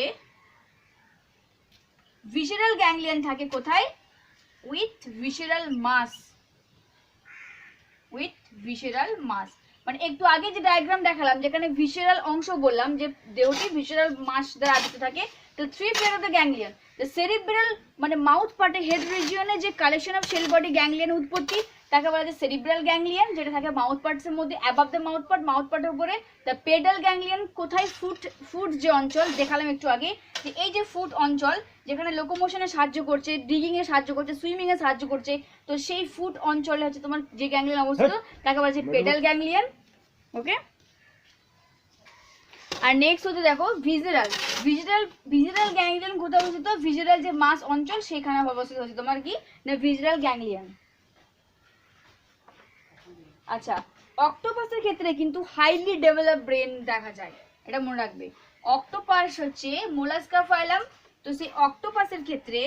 ভিসেরাল গ্যাংলিয়ন থাকে কোথায়, উইথ ভিসেরাল মাস, মানে একটু আগে যে ডায়াগ্রাম দেখালাম যেখানে ভিসেরাল অংশ বললাম যে দেহটি ভিসেরাল মাস দ্বারা আবৃত থাকে। তো 3 pair of the ganglion, the cerebral মানে মাউথ পার্টে হেড রিজিয়নে যে collection of sell body ganglion উৎপত্তি, তাকে বলা যায় সেরিব্রাল গ্যাংলিয়ন, যেটা থাকে মাউথ পার্টসের মধ্যে অ্যাবাভ দ্য মাউথ পার্টের উপরে। দ্য পেডাল গ্যাংলিয়ন কোথায়, ফুট যে অঞ্চল দেখালাম একটু আগে, যে এই যে ফুট অঞ্চল যেখানে লোকোমোশনে সাহায্য করছে, ডিগিং এ সাহায্য করছে, সুইমিং এ সাহায্য করছে, তো সেই ফুট অঞ্চলে হচ্ছে তোমার যে গ্যাংলিয়ন অবস্থিত তাকে বলা যায় পেডাল গ্যাংলিয়ন। ওকে, আর নেক্সট হচ্ছে দেখো ভিজেরাল গ্যাংলিয়ন কোথায় অবস্থিত, ভিজেরাল যে মাস অঞ্চল সেখানে অবস্থিত হচ্ছে তোমার কি না ভিজেরাল গ্যাংলিয়ন। আচ্ছা, অক্টোপাসের ক্ষেত্রে কিন্তু হাইলি ডেভেলপ ব্রেন দেখা যায়, এটা মনে রাখবে। অক্টোপাস হচ্ছে মোলাস্কা ফাইলাম, তো সেই অক্টোপাসের ক্ষেত্রে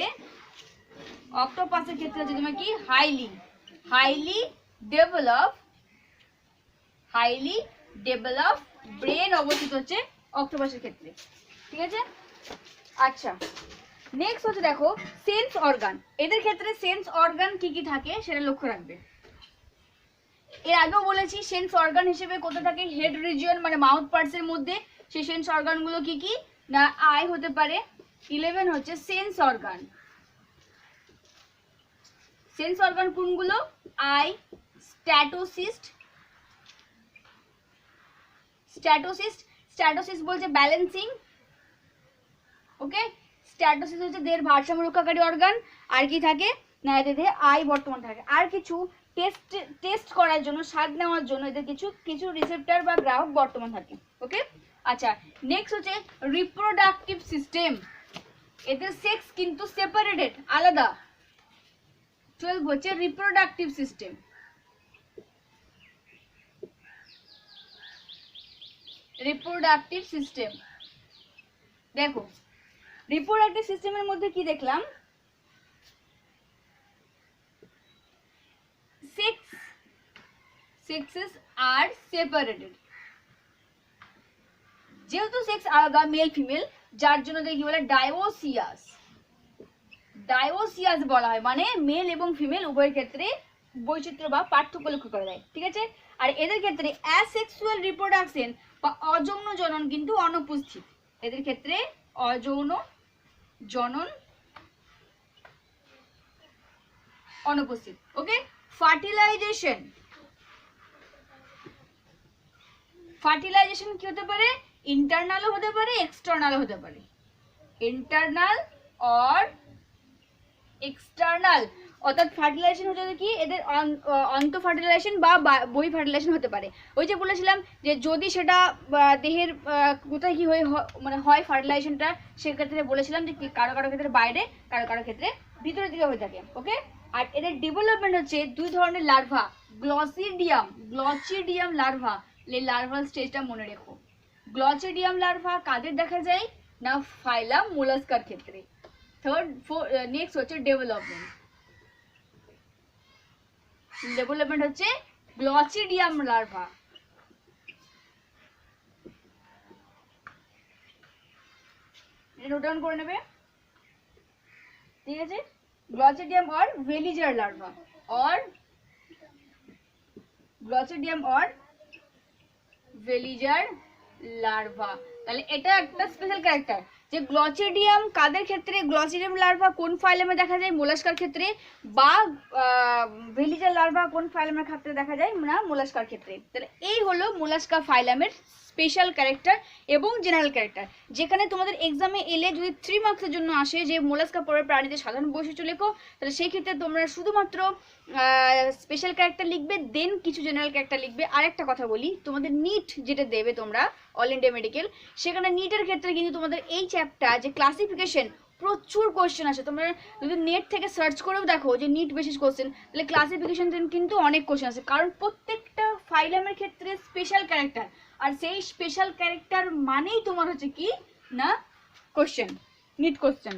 হচ্ছে তোমার কি হাইলি ডেভেলপ ব্রেন অবস্থিত হচ্ছে অক্টোপাসের ক্ষেত্রে, ঠিক আছে। আচ্ছা, নেক্সট হচ্ছে দেখো সেন্স অর্গান, এদের ক্ষেত্রে সেন্স অর্গান কি কি থাকে সেটা লক্ষ্য রাখবে। এর আগেও বলেছি সেন্স অর্গান হিসেবে কোথায় থাকে, হেড রিজিয়ন মানে মাউথ পার্টস এর মধ্যে। সেই সেন্স অর্গানগুলো কি কি না আই হতে পারে, 11 হচ্ছে সেন্স অর্গান। সেন্স অর্গান কোনগুলো, আই, স্ট্যাটোসিস্ট বলছে ব্যালেন্সিং, ওকে। স্ট্যাটোসিস হচ্ছে দেহের ভারসাম্য রক্ষাকারী অর্গান। আর কি থাকে না এদের দেহে আই বর্তমান থাকে। আর কিছু টেস্ট করার জন্য, স্বাদ নেওয়ার জন্য এদের কিছু রিসেপ্টর বা গ্রাহক বর্তমান থাকে, ওকে। আচ্ছা, নেক্সট হচ্ছে রিপ্রোডাক্টিভ সিস্টেম, এদের সেক্স কিন্তু সেপারেটেড, আলাদা। 12 হচ্ছে রিপ্রোডাক্টিভ সিস্টেম। দেখো রিপ্রোডাক্টিভ সিস্টেমের মধ্যে কি দেখলাম, sexes are separated, যেহেতু সেক্স আলাদা মেল ফিমেল, যার জন্য কি বলে ডায়োসিয়াস বলা হয়, মানে মেল এবং ফিমেল উভয়ের ক্ষেত্রে বৈচিত্র্য বা পার্থক্য লক্ষ্য করা যায়, ঠিক আছে। আর এদের ক্ষেত্রে অ্যাসেক্সুয়াল রিপ্রোডাকশন বা অযৌন জনন কিন্তু অনুপস্থিত, এদের ক্ষেত্রে অযৌন জনন অনুপস্থিত, ওকে। ফার্টিলাইজেশন কি হতে পারে, ইন্টারনালও হতে পারে এক্সটার্নালও হতে পারে, ইন্টারনাল অর এক্সটার্নাল। অর্থাৎ ফার্টিলাইজেশন হচ্ছে কি এদের অন্ত ফার্টিলাইজেশন বা বহি ফার্টিলাইজেশন হতে পারে। ওই যে বলেছিলাম যে যদি সেটা দেহের কোথায় কি মানে হয় ফার্টিলাইজেশনটা, সেক্ষেত্রে বলেছিলাম যে কারো কারো ক্ষেত্রে বাইরে, কারো কারো ক্ষেত্রে ভিতরের দিকে হয়ে থাকে, ওকে। আর এদের ডেভেলপমেন্ট হচ্ছে দুই ধরনের লার্ভা, গ্লচিডিয়াম লার্ভা, এই লার্ভাল স্টেজটা মনে রেখো। গ্লচিডিয়াম লার্ভা কাদের দেখা যায় না ফাইলাম মোলাস্কার ক্ষেত্রে। নেক্সট হচ্ছে ডেভেলপমেন্ট হচ্ছে গ্লচিডিয়াম লার্ভা। নোট ডাউন করে নেবে, ঠিক আছে। গ্লচিডিয়াম অর ভেলিজার লার্ভা, তাহলে এটা একটা স্পেশাল ক্যারেক্টার যে গ্লচিডিয়াম কাদের ক্ষেত্রে, গ্লচিডিয়াম লার্ভা কোন ফাইলামে দেখা যায় মোলাস্কার ক্ষেত্রে, বা ভেলিজার লার্ভা কোন ফাইলামের ক্ষেত্রে দেখা যায় না মোলাস্কার ক্ষেত্রে। তাহলে এই হলো মোলাস্কা ফাইলামের স্পেশাল ক্যারেক্টার এবং জেনারেল ক্যারেক্টার। যেখানে তোমাদের এক্সামে এলে যদি 3 মার্কসের জন্য আসে যে মোলাস্কা পরের প্রাণীদের সাধারণ বৈশিষ্ট্য লেখো, তাহলে সেই ক্ষেত্রে তোমরা শুধুমাত্র স্পেশাল ক্যারেক্টার লিখবে, দেন কিছু জেনারেল ক্যারেক্টার লিখবে। আর একটা কথা বলি, তোমাদের নিট যেটা দেবে তোমরা অল ইন্ডিয়া মেডিকেল, সেখানে নিটের ক্ষেত্রে কিন্তু তোমাদের এই চ্যাপ্টার যে ক্লাসিফিকেশন প্রচুর কোশ্চেন আসে। তোমরা যদি নেট থেকে সার্চ করেও দেখো যে নিট বেসিস কোশ্চেন, তাহলে ক্লাসিফিকেশন কিন্তু অনেক কোশ্চেন আছে, কারণ প্রত্যেকটা ফাইলামের ক্ষেত্রে স্পেশাল ক্যারেক্টার, আর সেই স্পেশাল ক্যারেক্টার মানেই তোমার হচ্ছে কি না কোশ্চেন, নিট কোশ্চেন।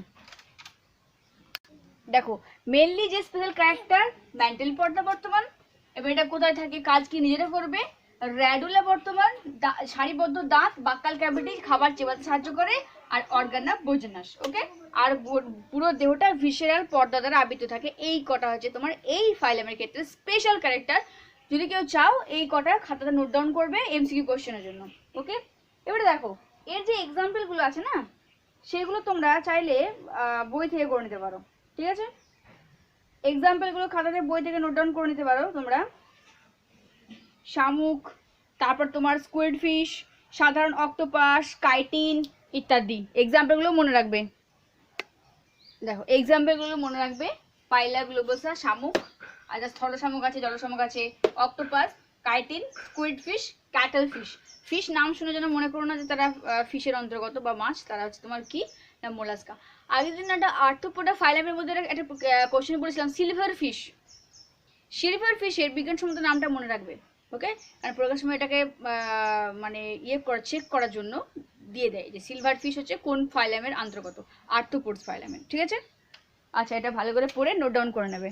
দেখো মেনলি যে স্পেশাল ক্যারেক্টার মেন্টাল পর্দা বর্তমান, এবার এটা কোথায় থাকে, কাজ কি নিজেরা করবে, র্যাডুলা বর্তমান, সারিবদ্ধ দাঁত, বাক্কাল ক্যাভিটি খাবার চেবাতে সাহায্য করে, আর অর্গান অফ ভোজনাস, ওকে। আর পুরো দেহটা ভিসেরাল পর্দা দ্বারা আবৃত থাকে। এই কটা হচ্ছে তোমার এই ফাইলামের ক্ষেত্রে স্পেশাল ক্যারেক্টার। যদি কেউ চাও এই কটা খাতাতে নোট ডাউন করবে এমসিকিউ কোশ্চেনের জন্য, ওকে। এবারে দেখো এর যে এক্সাম্পলগুলো আছে না, সেগুলো তোমরা চাইলে বই থেকে করে নিতে পারো, ঠিক আছে। এক্সাম্পলগুলো খাতাতে বই থেকে নোট ডাউন করে নিতে পারো তোমরা। শামুক, তারপর তোমার স্কুইড ফিশ, সাধারণ অক্টোপাস, কাইটিন ইত্যাদি। এক্সাম্পলগুলো মনে রাখবে। দেখো এক্সাম্পলগুলো মনে রাখবে, পাইলা গ্লোবোসা শামুক, আর যা স্থল শামুক আছে, জল শামুক আছে, octopus, chitin, squid fish, cattle fish. Fish নাম শুনে যেন মনে করো না যে তারা ফিশের অন্তর্গত বা মাছ, তারা হচ্ছে তোমার কি না মোলাস্কা। আগের দিন একটা আর্থ্রোপোডা ফাইলামের মধ্যে একটা কোশ্চেন বলেছিলাম, সিলভার ফিশ। সিলভার ফিশের বিজ্ঞানসম্মত নামটা মনে রাখবে, ওকে? কারণ পরীক্ষার সময় এটাকে মানে চেক করার জন্য দিয়ে দেয় যে সিলভার ফিশ হচ্ছে কোন ফাইলামের অন্তর্গত, আর্থ্রোপোডস ফাইলামের, ঠিক আছে? আচ্ছা, এটা ভালো করে পড়ে নোট ডাউন করে নেবে।